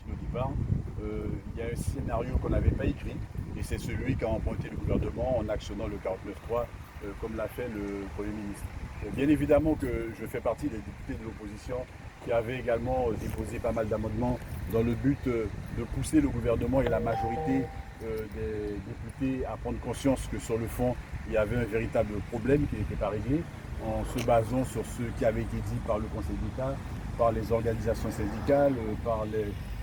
de départ. Il y a un scénario qu'on n'avait pas écrit, et c'est celui qu'a emprunté le gouvernement en actionnant le 49.3, comme l'a fait le Premier ministre. Bien évidemment que je fais partie des députés de l'opposition qui avaient également déposé pas mal d'amendements dans le but de pousser le gouvernement et la majorité des députés à prendre conscience que sur le fond, il y avait un véritable problème qui n'était pas réglé, en se basant sur ce qui avait été dit par le Conseil d'État, par les organisations syndicales, par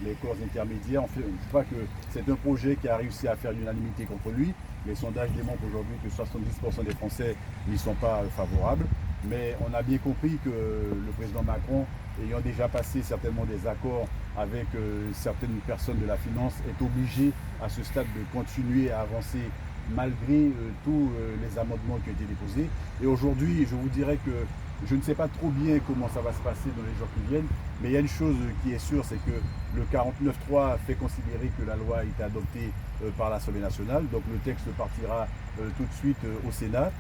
les corps intermédiaires. Enfin, je crois que c'est un projet qui a réussi à faire l'unanimité contre lui. Les sondages démontrent aujourd'hui que 70% des Français n'y sont pas favorables. Mais on a bien compris que le président Macron, ayant déjà passé certainement des accords avec certaines personnes de la finance, est obligé à ce stade de continuer à avancer malgré tous les amendements qui ont été déposés. Et aujourd'hui, je vous dirais que je ne sais pas trop bien comment ça va se passer dans les jours qui viennent, mais il y a une chose qui est sûre, c'est que le 49.3 fait considérer que la loi a été adoptée par l'Assemblée nationale, donc le texte partira tout de suite au Sénat.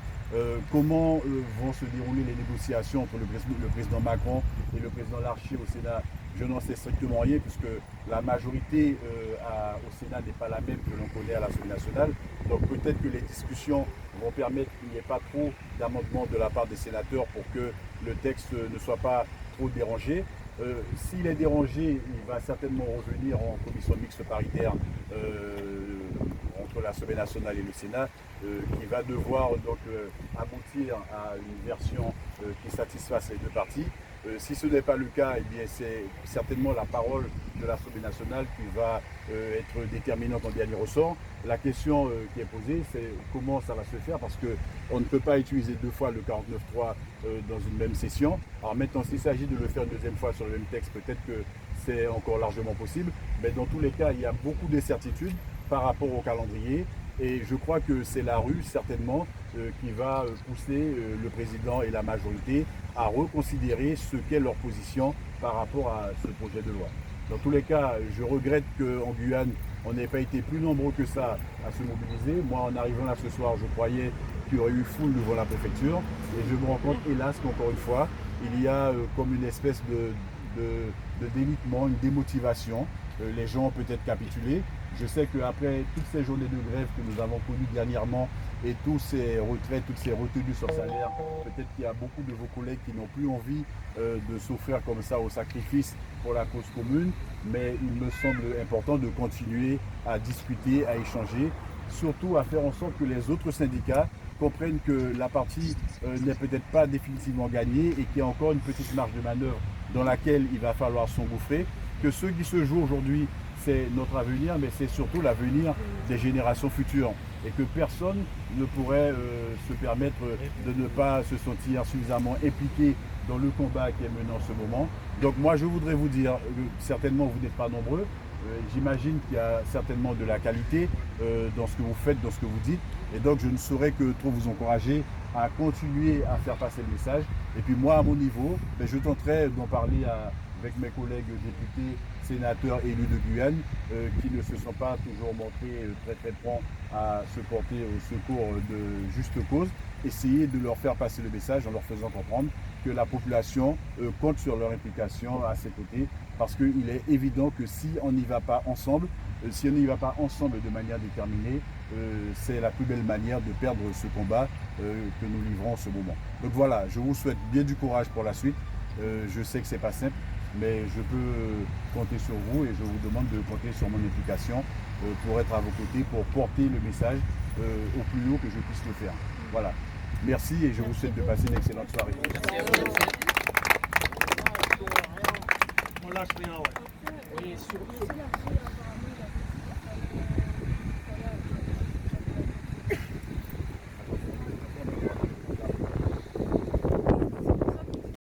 Comment vont se dérouler les négociations entre le président Macron et le président Larcher au Sénat? Je n'en sais strictement rien, puisque la majorité au Sénat n'est pas la même que l'on connaît à l'Assemblée nationale. Donc peut-être que les discussions vont permettre qu'il n'y ait pas trop d'amendements de la part des sénateurs pour que le texte ne soit pas trop dérangé. S'il est dérangé, il va certainement revenir en commission mixte paritaire entre l'Assemblée nationale et le Sénat, qui va devoir donc aboutir à une version qui satisfasse les deux parties. Si ce n'est pas le cas, eh bien c'est certainement la parole de l'Assemblée nationale qui va être déterminante en dernier ressort. La question qui est posée, c'est comment ça va se faire, parce qu'on ne peut pas utiliser deux fois le 49.3 dans une même session. Alors maintenant, s'il s'agit de le faire une deuxième fois sur le même texte, peut-être que c'est encore largement possible, mais dans tous les cas, il y a beaucoup d'incertitudes par rapport au calendrier. Et je crois que c'est la rue, certainement, qui va pousser le président et la majorité à reconsidérer ce qu'est leur position par rapport à ce projet de loi. Dans tous les cas, je regrette qu'en Guyane, on n'ait pas été plus nombreux que ça à se mobiliser. Moi, en arrivant là ce soir, je croyais qu'il y aurait eu foule devant la préfecture. Et je me rends compte, hélas, qu'encore une fois, il y a comme une espèce de délitement, une démotivation. Les gens ont peut-être capitulé. Je sais qu'après toutes ces journées de grève que nous avons connues dernièrement et tous ces retraites, toutes ces retenues sur salaire, peut-être qu'il y a beaucoup de vos collègues qui n'ont plus envie de s'offrir comme ça au sacrifice pour la cause commune. Mais il me semble important de continuer à discuter, à échanger, surtout à faire en sorte que les autres syndicats comprennent que la partie n'est peut-être pas définitivement gagnée et qu'il y a encore une petite marge de manœuvre dans laquelle il va falloir s'engouffrer, que ce qui se joue aujourd'hui, c'est notre avenir, mais c'est surtout l'avenir des générations futures. Et que personne ne pourrait se permettre de ne pas se sentir suffisamment impliqué dans le combat qui est mené en ce moment. Donc moi, je voudrais vous dire, certainement vous n'êtes pas nombreux, j'imagine qu'il y a certainement de la qualité dans ce que vous faites, dans ce que vous dites. Et donc je ne saurais que trop vous encourager à continuer à faire passer le message. Et puis moi, à mon niveau, je tenterai d'en parler avec mes collègues députés, sénateurs élus de Guyane, qui ne se sont pas toujours montrés très prompts à se porter au secours de juste cause. Essayer de leur faire passer le message en leur faisant comprendre que la population compte sur leur implication à ses côtés, parce qu'il est évident que si on n'y va pas ensemble, si on n'y va pas ensemble de manière déterminée, c'est la plus belle manière de perdre ce combat que nous livrons en ce moment. Donc voilà, je vous souhaite bien du courage pour la suite. Je sais que c'est pas simple, mais je peux compter sur vous et je vous demande de compter sur mon implication pour être à vos côtés, pour porter le message au plus haut que je puisse le faire. Voilà. Merci et je vous souhaite de passer une excellente soirée. Merci à vous. On lâche rien, ouais.